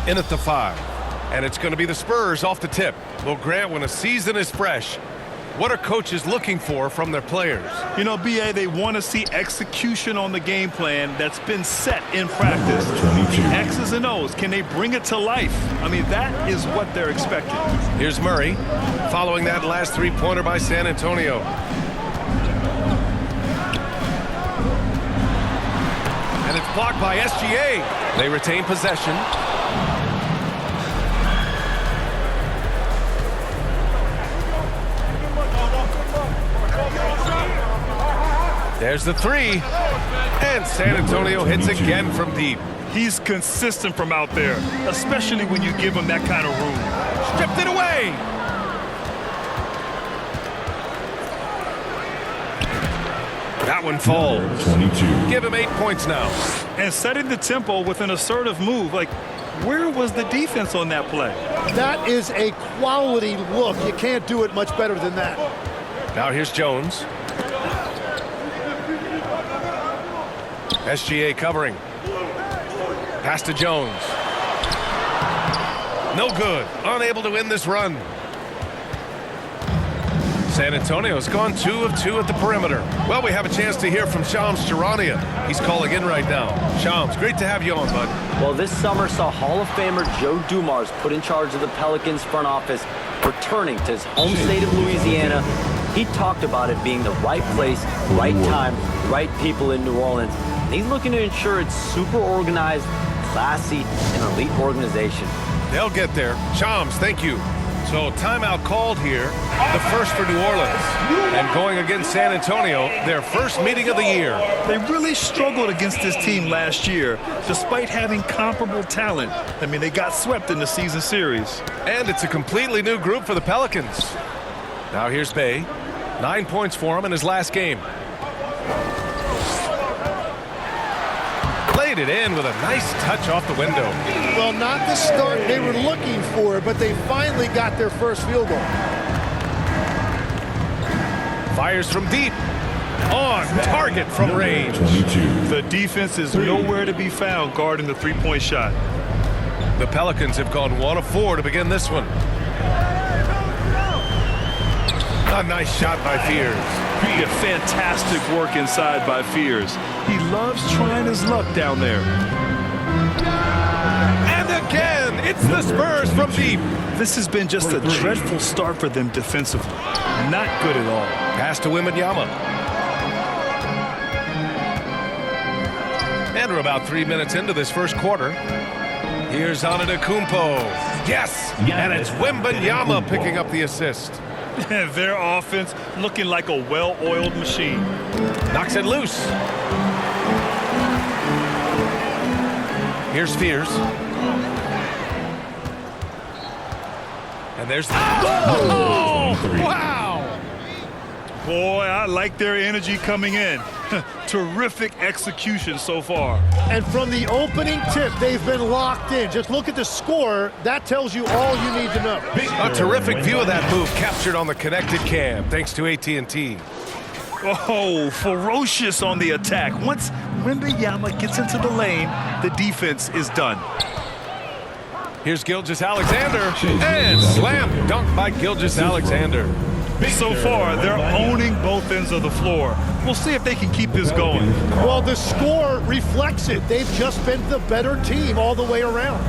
in at the 5. And it's going to be the Spurs off the tip. Well, Grant, when a season is fresh, what are coaches looking for from their players? You know, B.A., they want to see execution on the game plan that's been set in practice. X's and O's, can they bring it to life? I mean, that is what they're expecting. Here's Murray, following that last three-pointer by San Antonio. And it's blocked by SGA. They retain possession. There's the 3. And San Antonio hits again from deep. He's consistent from out there, especially when you give him that kind of room. Stripped it away. That one falls. 22. Give him 8 points now. And setting the tempo with an assertive move. Like, where was the defense on that play? That is a quality look. You can't do it much better than that. Now here's Jones. SGA covering. Pass to Jones. No good. Unable to win this run. San Antonio's gone 2 of 2 at the perimeter. Well, we have a chance to hear from Shams Charania. He's calling in right now. Shams, great to have you on, bud. Well, this summer saw Hall of Famer Joe Dumars put in charge of the Pelicans front office, returning to his home state of Louisiana. He talked about it being the right place, right time, right people in New Orleans. And he's looking to ensure it's super organized, classy, and elite organization. They'll get there. Shams, thank you. So timeout called here, the first for New Orleans. And going against San Antonio, their first meeting of the year. They really struggled against this team last year, despite having comparable talent. I mean, they got swept in the season series. And it's a completely new group for the Pelicans. Now here's Bey. 9 points for him in his last game. Laid it in with a nice touch off the window. Well, not the start they were looking for, but they finally got their first field goal. Fires from deep. On target from range. The defense is nowhere to be found guarding the three-point shot. The Pelicans have gone 1 of 4 to begin this one. A nice shot by Fears. Yeah, fantastic work inside by Fears. He loves trying his luck down there. And again, it's the Spurs from deep. This has been just a dreadful start for them defensively. Not good at all. Pass to Wembanyama. And we're about 3 minutes into this first quarter. Here's Antetokounmpo. Yes, and it's Wembanyama picking up the assist. Their offense looking like a well-oiled machine. Knocks it loose. Here's Fears. And there's... Oh! Wow! Boy, I like their energy coming in. Terrific execution so far. And from the opening tip, they've been locked in. Just look at the score. That tells you all you need to know. A terrific view of that move captured on the connected cam, thanks to AT&T. Oh, ferocious on the attack. Once Wembanyama gets into the lane, the defense is done. Here's Gilgeous-Alexander, and slam dunk by Gilgeous-Alexander. So far, they're owning both ends of the floor. We'll see if they can keep this going. Well, the score reflects it. They've just been the better team all the way around.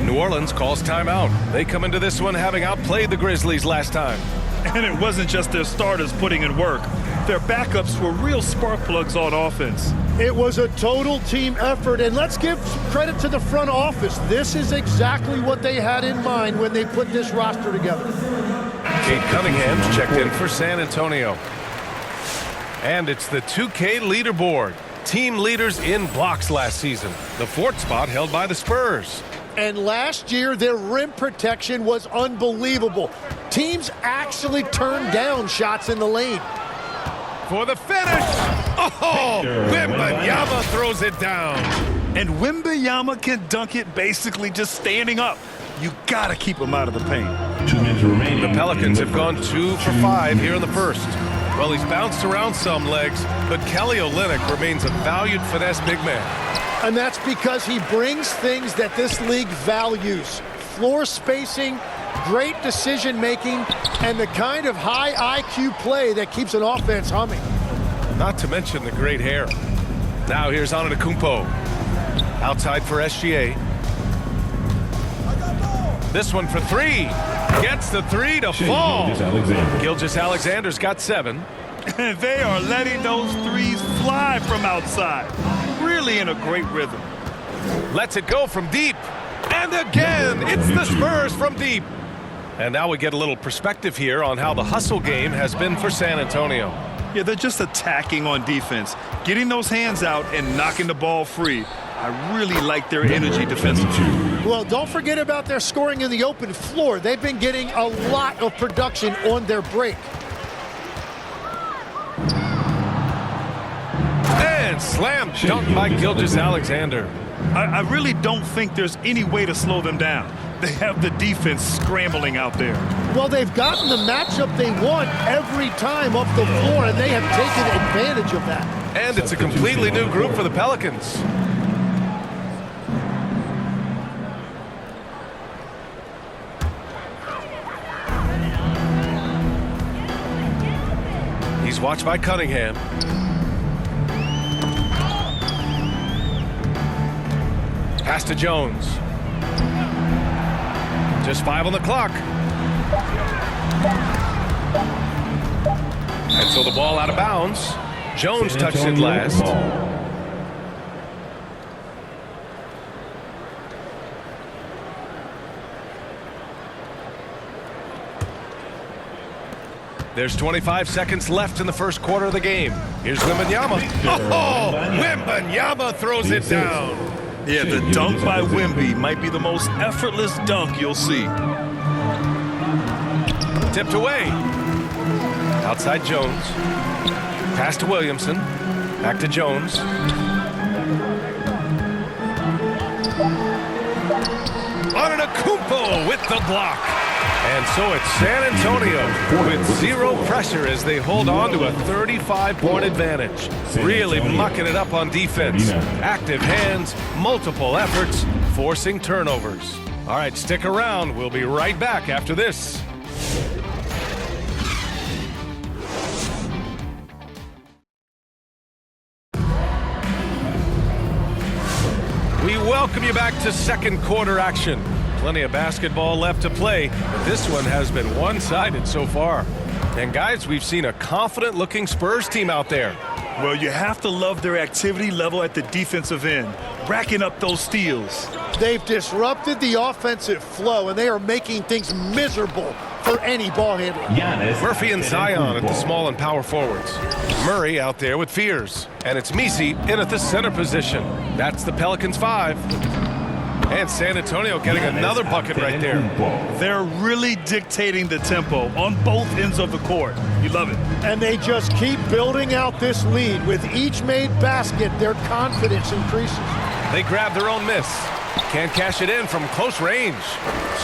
New Orleans calls timeout. They come into this one having outplayed the Grizzlies last time. And it wasn't just their starters putting in work. Their backups were real spark plugs on offense. It was a total team effort, and let's give credit to the front office. This is exactly what they had in mind when they put this roster together. Kate Cunningham's checked in for San Antonio. And it's the 2K leaderboard. Team leaders in blocks last season. The 4th spot held by the Spurs. And last year, their rim protection was unbelievable. Teams actually turned down shots in the lane. For the finish! Oh! Wembanyama throws it down. And Wembanyama can dunk it basically just standing up. You gotta keep him out of the paint. 2 minutes remaining. The Pelicans have gone 2 for 5 here in the first. Well, he's bounced around some legs, but Kelly Olynyk remains a valued finesse big man. And that's because he brings things that this league values. Floor spacing, great decision-making, and the kind of high IQ play that keeps an offense humming. Not to mention the great hair. Now here's Antetokounmpo. Outside for SGA. This one for three. Gets the three to fall. Gilgeous-Alexander's got 7. And they are letting those threes fly from outside. Really in a great rhythm. Lets it go from deep. And again, it's the Spurs from deep. And now we get a little perspective here on how the hustle game has been for San Antonio. Yeah, they're just attacking on defense, getting those hands out and knocking the ball free. I really like their energy defensively. Well, don't forget about their scoring in the open floor. They've been getting a lot of production on their break. And slam dunk by Gilgeous-Alexander. I really don't think there's any way to slow them down. They have the defense scrambling out there. Well, they've gotten the matchup they want every time off the floor, and they have taken advantage of that. And it's a completely new group for the Pelicans. He's watched by Cunningham. Pass to Jones. Just 5 on the clock. And so the ball out of bounds. Jones touched it last. There's 25 seconds left in the first quarter of the game. Here's Wembanyama. Oh, Wembanyama throws it down. Yeah, the dunk by Wemby might be the most effortless dunk you'll see. Tipped away. Outside Jones. Pass to Williamson. Back to Jones. Antetokounmpo with the block. And so it's San Antonio with 0 pressure as they hold on to a 35-point advantage. Really mucking it up on defense. Active hands, multiple efforts, forcing turnovers. All right, stick around. We'll be right back after this. We welcome you back to second quarter action. Plenty of basketball left to play, but this one has been one-sided so far. And guys, we've seen a confident-looking Spurs team out there. Well, you have to love their activity level at the defensive end, racking up those steals. They've disrupted the offensive flow, and they are making things miserable for any ball handler. Murphy and Zion at the small and power forwards. Murray out there with Fears. And it's Messi in at the center position. That's the Pelicans 5. And San Antonio getting another bucket right there. They're really dictating the tempo on both ends of the court. You love it. And they just keep building out this lead. With each made basket, their confidence increases. They grab their own miss. Can't cash it in from close range.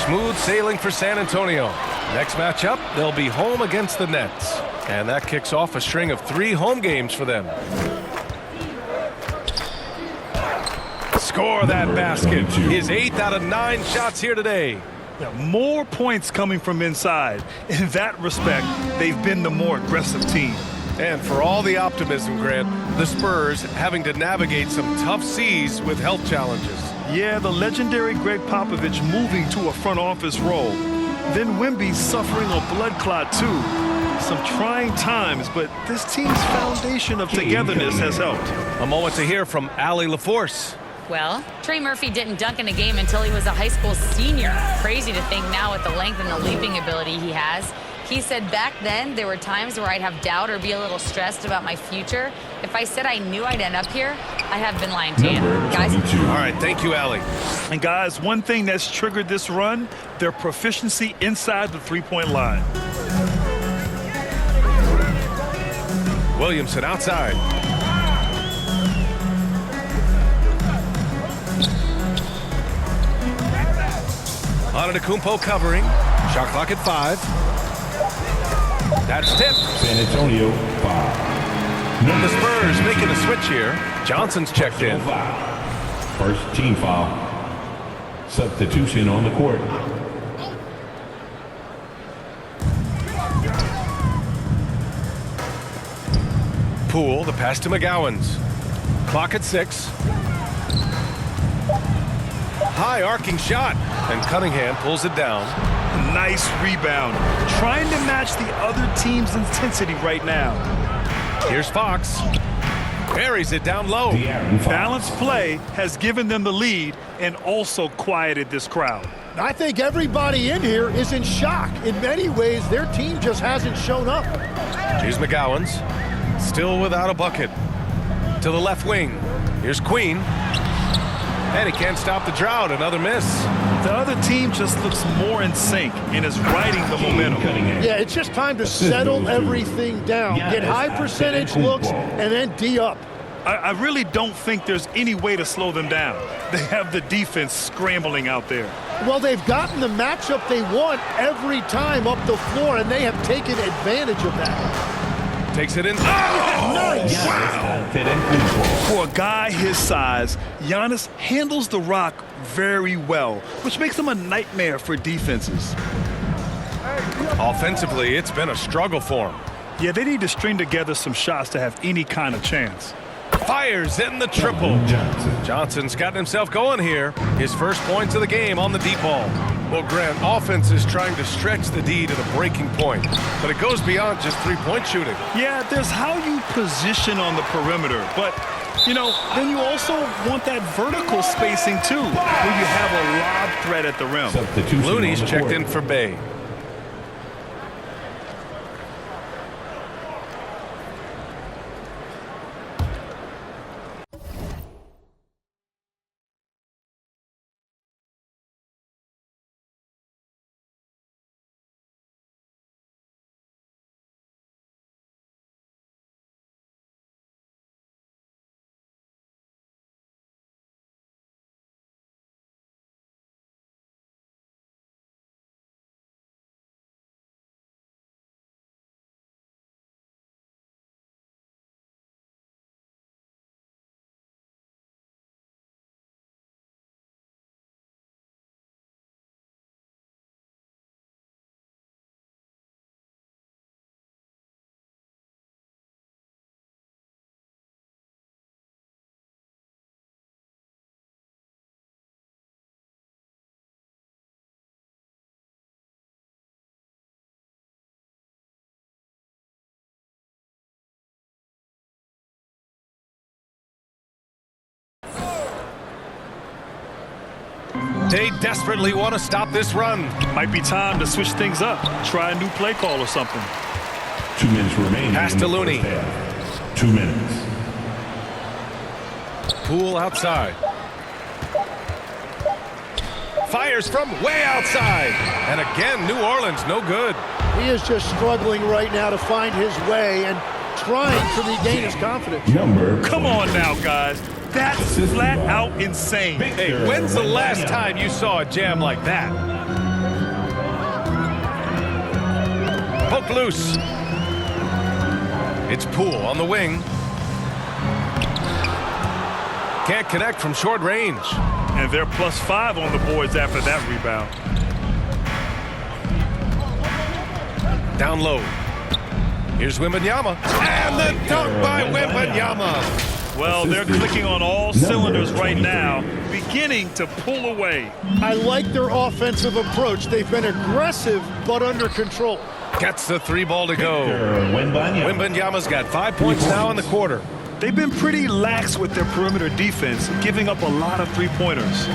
Smooth sailing for San Antonio. Next matchup, they'll be home against the Nets. And that kicks off a string of 3 home games for them. Score that basket. His 8th out of 9 shots here today. Yeah, more points coming from inside. In that respect, they've been the more aggressive team. And for all the optimism, Grant, the Spurs having to navigate some tough seas with health challenges. Yeah, the legendary Greg Popovich moving to a front office role. Then Wemby suffering a blood clot too. Some trying times, but this team's foundation of togetherness has helped. A moment to hear from Allie LaForce. Well, Trey Murphy didn't dunk in a game until he was a high school senior. Crazy to think now with the length and the leaping ability he has. He said back then there were times where I'd have doubt or be a little stressed about my future. If I said I knew I'd end up here, I have been lying to you. Guys? All right, thank you, Allie. And guys, one thing that's triggered this run, their proficiency inside the three-point line. Williamson outside. Antetokounmpo covering. Shot clock at 5. That's tipped. San Antonio 5. The Spurs making a switch here. Johnson's checked in. First team foul. Substitution on the court. Poole, the pass to McGowans. Clock at 6. High arcing shot, and Cunningham pulls it down. Nice rebound. Trying to match the other team's intensity right now. Here's Fox. Buries it down low. Balanced play has given them the lead and also quieted this crowd. I think everybody in here is in shock. In many ways, their team just hasn't shown up. Here's McGowans. Still without a bucket. To the left wing. Here's Queen. And he can't stop the drought. Another miss. The other team just looks more in sync and is riding the momentum. Yeah, it's just time to settle everything down. Get high percentage looks and then D up. I really don't think there's any way to slow them down. They have the defense scrambling out there. Well, they've gotten the matchup they want every time up the floor, and they have taken advantage of that. Takes it in. Nice. For a guy his size, Giannis handles the rock very well, which makes him a nightmare for defenses. Offensively, it's been a struggle for him. Yeah, they need to string together some shots to have any kind of chance. Fires in the triple. Johnson's gotten himself going here. His first points of the game on the deep ball. Well, Grant, offense is trying to stretch the D to the breaking point, but it goes beyond just three-point shooting. Yeah, there's how you position on the perimeter, but, you know, then you also want that vertical spacing, too, where you have a lob threat at the rim. Looney's checked in for Bay. They desperately want to stop this run. Might be time to switch things up. Try a new play call or something. 2 minutes remaining. Pass to Looney. 2 minutes. Poole outside. Fires from way outside. And again, New Orleans no good. He is just struggling right now to find his way and trying to regain his confidence. Come on now, guys. That's flat out insane. Hey, when's the last time you saw a jam like that? Poke loose. It's Poole on the wing. Can't connect from short range. And they're +5 on the boards after that rebound. Down low. Here's Wembanyama. And the dunk by Wembanyama. Well, they're clicking on all cylinders right now, beginning to pull away. I like their offensive approach. They've been aggressive, but under control. Gets the 3 ball to go. Wembanyama's got 5 points now in the quarter. They've been pretty lax with their perimeter defense, giving up a lot of three-pointers.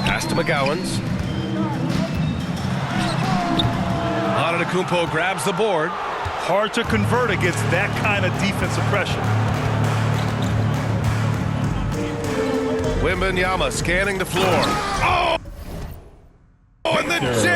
Pass to McGowans. Antetokounmpo grabs the board. Hard to convert against that kind of defensive pressure. Wembanyama scanning the floor. Oh! And the jam!